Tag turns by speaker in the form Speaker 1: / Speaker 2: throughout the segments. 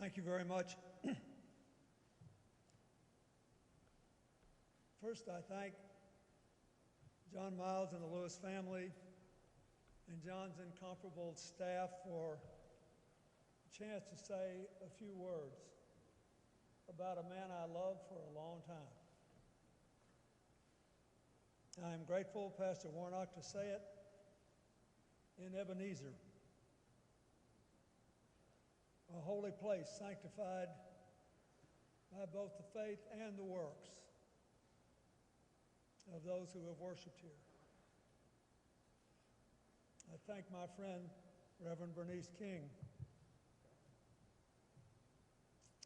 Speaker 1: Thank you very much. First, I thank John Miles and the Lewis family and John's incomparable staff for a chance to say a few words about a man I loved for a long time. I am grateful, Pastor Warnock, to say it in Ebenezer, a holy place sanctified by both the faith and the works of those who have worshiped here. I thank my friend, Reverend Bernice King,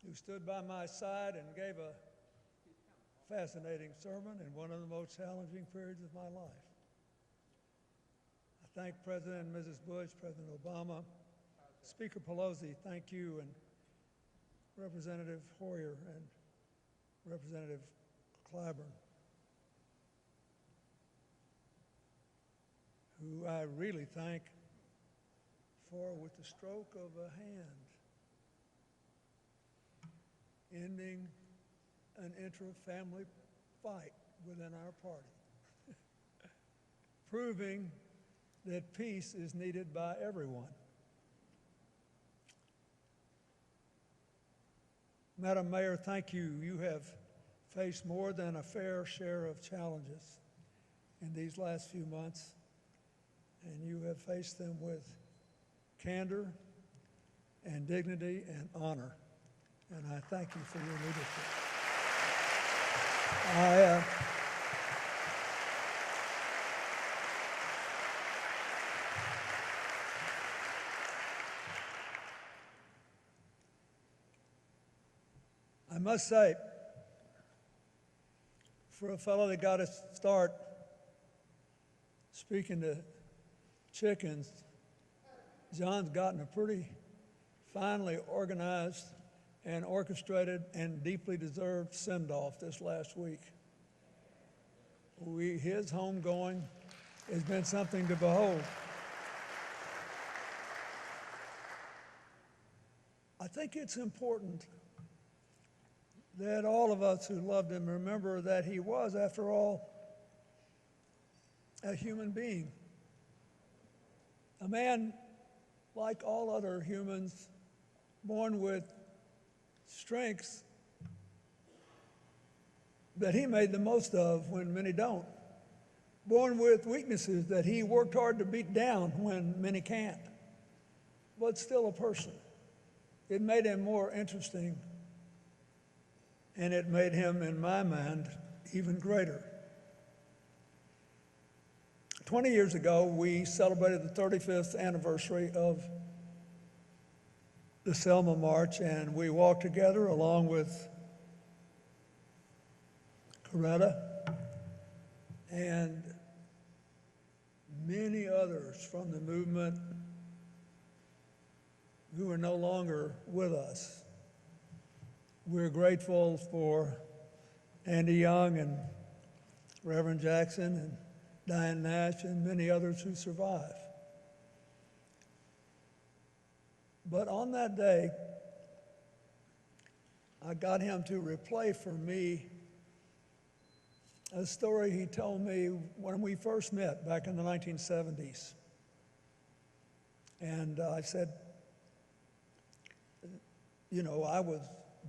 Speaker 1: who stood by my side and gave a fascinating sermon in one of the most challenging periods of my life. I thank President and Mrs. Bush, President Obama, Speaker Pelosi, thank you, and Representative Hoyer and Representative Clyburn, who I really thank for, with the stroke of a hand, ending an intra-family fight within our party, proving that peace is needed by everyone. Madam Mayor, thank you. You have faced more than a fair share of challenges in these last few months, and you have faced them with candor and dignity and honor, and I thank you for your leadership. I must say, for a fellow that got his start speaking to chickens, John's gotten a pretty finely organized and orchestrated and deeply deserved send-off this last week. His homegoing has been something to behold. I think it's important that all of us who loved him remember that he was, after all, a human being. A man like all other humans, born with strengths that he made the most of when many don't. Born with weaknesses that he worked hard to beat down when many can't. But still a person. It made him more interesting, and it made him, in my mind, even greater. 20 years ago, we celebrated the 35th anniversary of the Selma March, and we walked together along with Coretta and many others from the movement who are no longer with us. We're grateful for Andy Young and Reverend Jackson and Diane Nash and many others who survive. But on that day, I got him to replay for me a story he told me when we first met back in the 1970s. And I said, you know, I was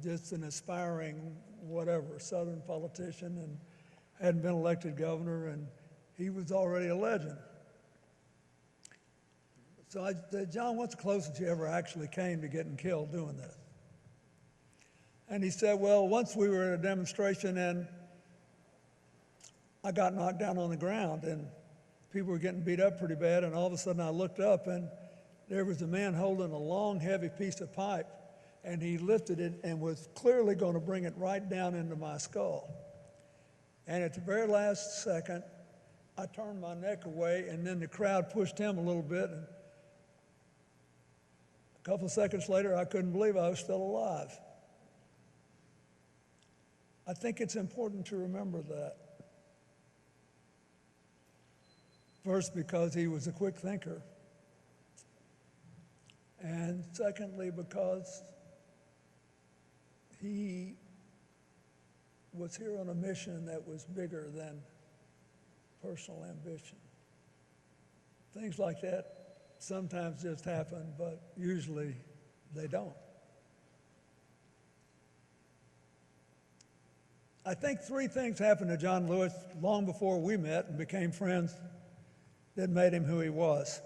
Speaker 1: just an aspiring whatever Southern politician and hadn't been elected governor, and he was already a legend. So I said, John, what's the closest you ever actually came to getting killed doing this? And he said, well, once we were at a demonstration and I got knocked down on the ground and people were getting beat up pretty bad, and all of a sudden I looked up and there was a man holding a long, heavy piece of pipe, and he lifted it and was clearly going to bring it right down into my skull. And at the very last second, I turned my neck away, and then the crowd pushed him a little bit. And a couple of seconds later, I couldn't believe I was still alive. I think it's important to remember that. First, because he was a quick thinker. And secondly, because he was here on a mission that was bigger than personal ambition. Things like that sometimes just happen, but usually they don't. I think three things happened to John Lewis long before we met and became friends that made him who he was.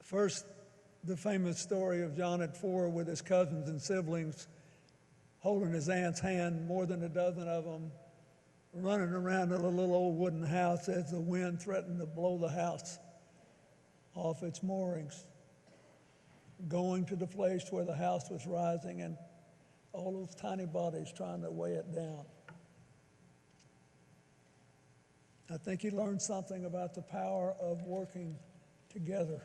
Speaker 1: First, the famous story of John at 4 with his cousins and siblings holding his aunt's hand, more than a dozen of them, running around in a little old wooden house as the wind threatened to blow the house off its moorings, going to the place where the house was rising and all those tiny bodies trying to weigh it down. I think he learned something about the power of working together,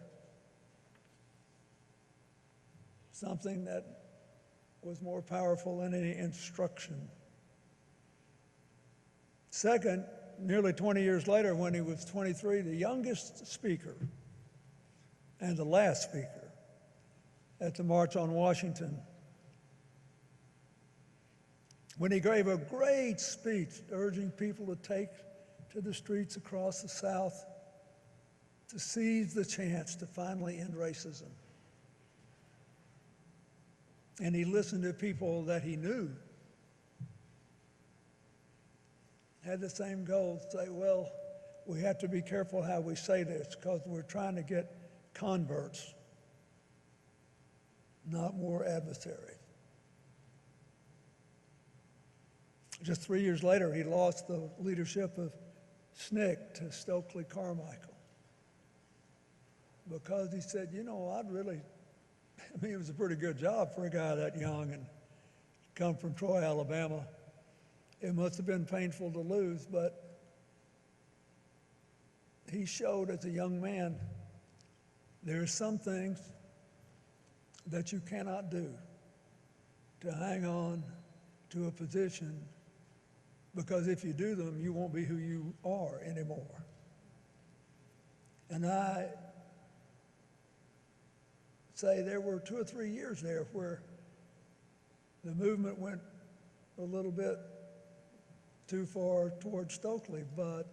Speaker 1: something that was more powerful than any instruction. Second, nearly 20 years later, when he was 23, the youngest speaker and the last speaker at the March on Washington, when he gave a great speech urging people to take to the streets across the South to seize the chance to finally end racism. And he listened to people that he knew had the same goal, say, well, we have to be careful how we say this because we're trying to get converts, not more adversaries. Just 3 years later, he lost the leadership of SNCC to Stokely Carmichael because he said, it was a pretty good job for a guy that young and come from Troy, Alabama. It must have been painful to lose, but he showed as a young man there are some things that you cannot do to hang on to a position, because if you do them, you won't be who you are anymore. And I say there were 2 or 3 years there where the movement went a little bit too far towards Stokely, but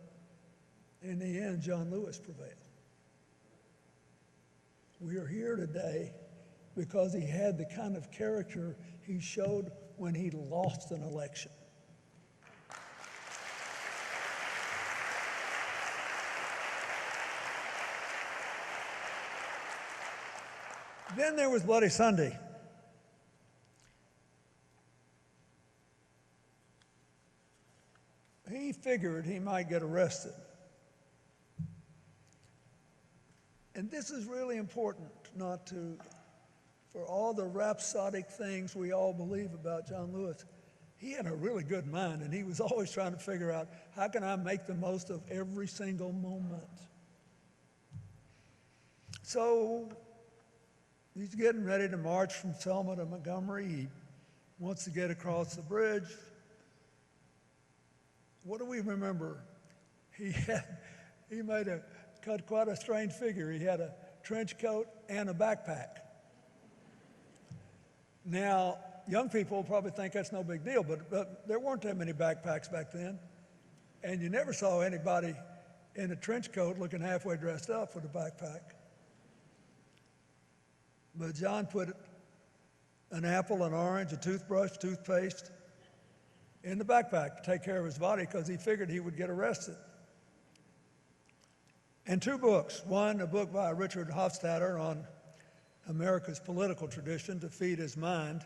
Speaker 1: in the end, John Lewis prevailed. We are here today because he had the kind of character he showed when he lost an election. Then there was Bloody Sunday. He figured he might get arrested. And this is really important, for all the rhapsodic things we all believe about John Lewis. He had a really good mind, and he was always trying to figure out, how can I make the most of every single moment? So he's getting ready to march from Selma to Montgomery. He wants to get across the bridge. What do we remember? He cut quite a strange figure. He had a trench coat and a backpack. Now, young people probably think that's no big deal, but there weren't that many backpacks back then. And you never saw anybody in a trench coat looking halfway dressed up with a backpack. But John put an apple, an orange, a toothbrush, toothpaste in the backpack to take care of his body because he figured he would get arrested. And 2 books. One, a book by Richard Hofstadter on America's political tradition to feed his mind.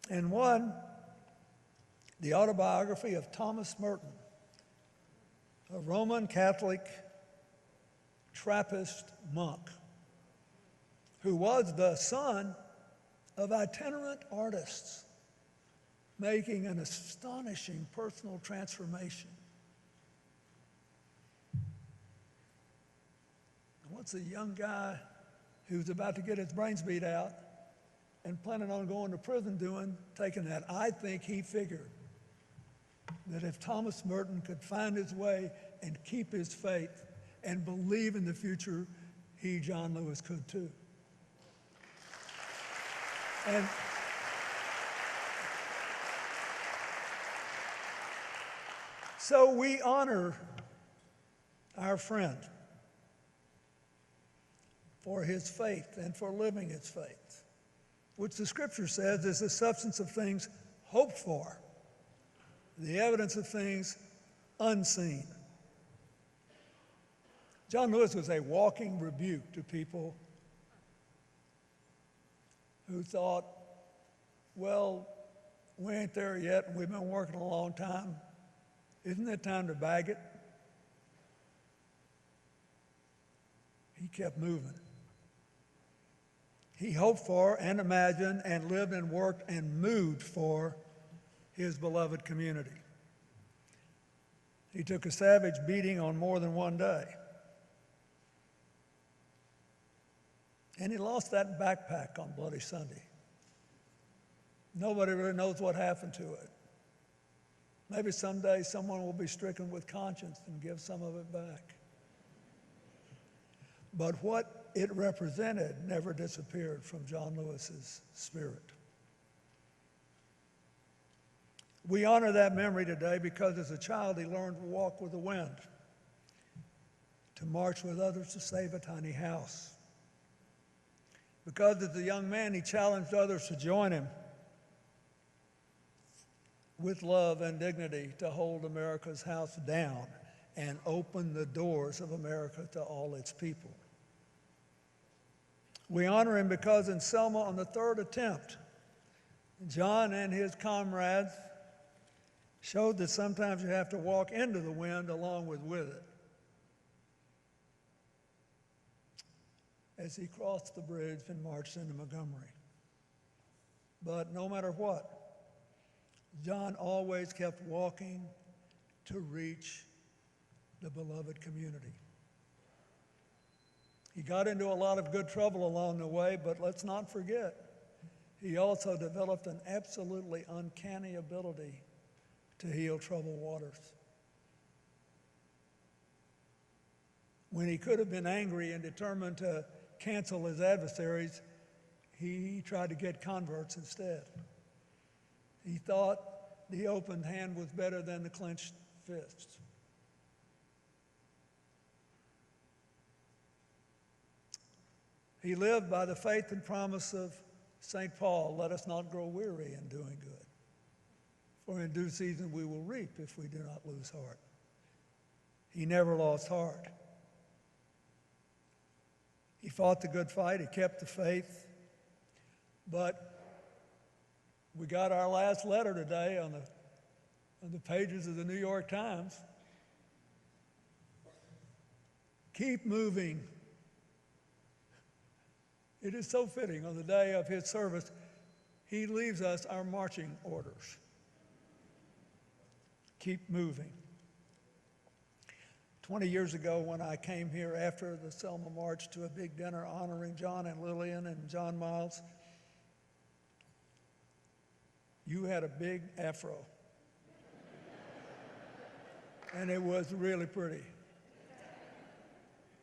Speaker 1: And one, the autobiography of Thomas Merton, a Roman Catholic Trappist monk who was the son of itinerant artists making an astonishing personal transformation. What's a young guy who's about to get his brains beat out and planning on going to prison doing, taking that? I think he figured that if Thomas Merton could find his way and keep his faith and believe in the future, he, John Lewis, could too. And so we honor our friend for his faith and for living his faith, which the scripture says is the substance of things hoped for, the evidence of things unseen. John Lewis was a walking rebuke to people who thought, well, we ain't there yet, and we've been working a long time. Isn't it time to bag it? He kept moving. He hoped for and imagined and lived and worked and moved for his beloved community. He took a savage beating on more than one day. And he lost that backpack on Bloody Sunday. Nobody really knows what happened to it. Maybe someday someone will be stricken with conscience and give some of it back. But what it represented never disappeared from John Lewis's spirit. We honor that memory today because as a child he learned to walk with the wind, to march with others to save a tiny house. Because as a young man he challenged others to join him with love and dignity to hold America's house down and open the doors of America to all its people. We honor him because in Selma, on the third attempt, John and his comrades showed that sometimes you have to walk into the wind along with it. As he crossed the bridge and marched into Montgomery. But no matter what, John always kept walking to reach the beloved community. He got into a lot of good trouble along the way, but let's not forget, he also developed an absolutely uncanny ability to heal troubled waters. When he could have been angry and determined to cancel his adversaries, he tried to get converts instead. He thought the open hand was better than the clenched fist. He lived by the faith and promise of St. Paul, let us not grow weary in doing good, for in due season we will reap if we do not lose heart. He never lost heart. He fought the good fight, he kept the faith, but we got our last letter today on the pages of the New York Times. Keep moving. It is so fitting on the day of his service, he leaves us our marching orders. Keep moving. 20 years ago when I came here after the Selma March to a big dinner honoring John and Lillian and John Miles, you had a big afro. And it was really pretty.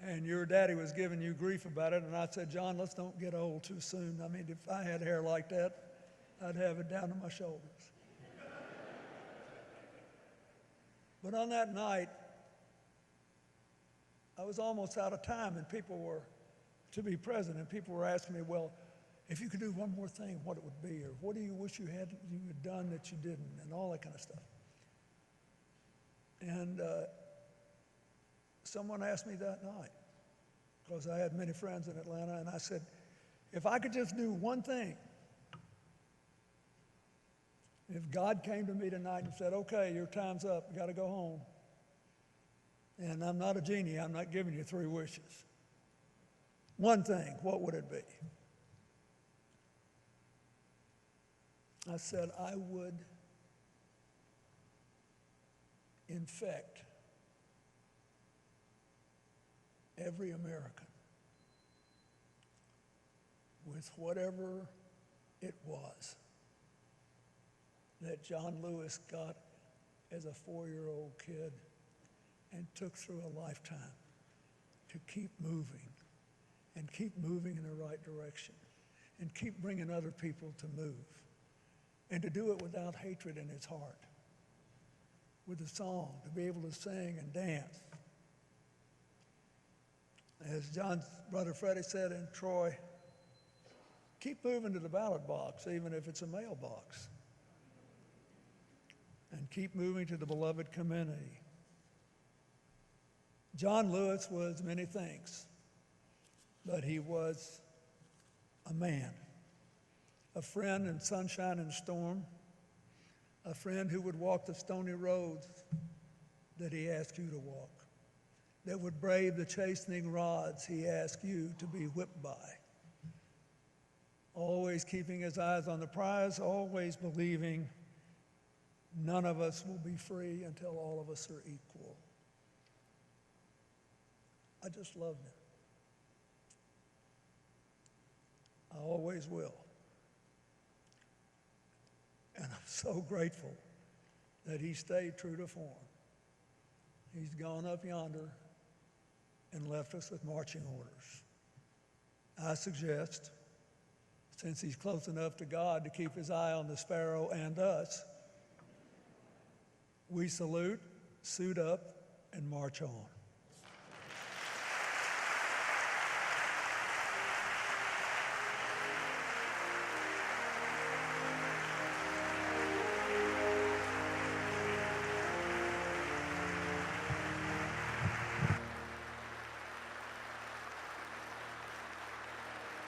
Speaker 1: And your daddy was giving you grief about it, and I said, John, let's don't get old too soon. I mean, if I had hair like that, I'd have it down to my shoulders. But on that night, I was almost out of time, and people were to be present, and people were asking me, well, if you could do one more thing, what it would be, or what do you wish you had done that you didn't, and all that kind of stuff. And someone asked me that night, because I had many friends in Atlanta, and I said, if I could just do one thing, if God came to me tonight and said, okay, your time's up, you got to go home, and I'm not a genie, I'm not giving you 3 wishes. One thing, what would it be? I said, I would infect every American with whatever it was that John Lewis got as a 4-year-old kid and took through a lifetime to keep moving and keep moving in the right direction and keep bringing other people to move, and to do it without hatred in his heart, with a song, to be able to sing and dance. As John's brother Freddie said in Troy, keep moving to the ballot box, even if it's a mailbox, and keep moving to the beloved community. John Lewis was many things, but he was a man, a friend in sunshine and storm, a friend who would walk the stony roads that he asked you to walk, that would brave the chastening rods he asked you to be whipped by, always keeping his eyes on the prize, always believing none of us will be free until all of us are equal. I just loved him. I always will. And I'm so grateful that he stayed true to form. He's gone up yonder and left us with marching orders. I suggest, since he's close enough to God to keep his eye on the sparrow and us, we salute, suit up, and march on.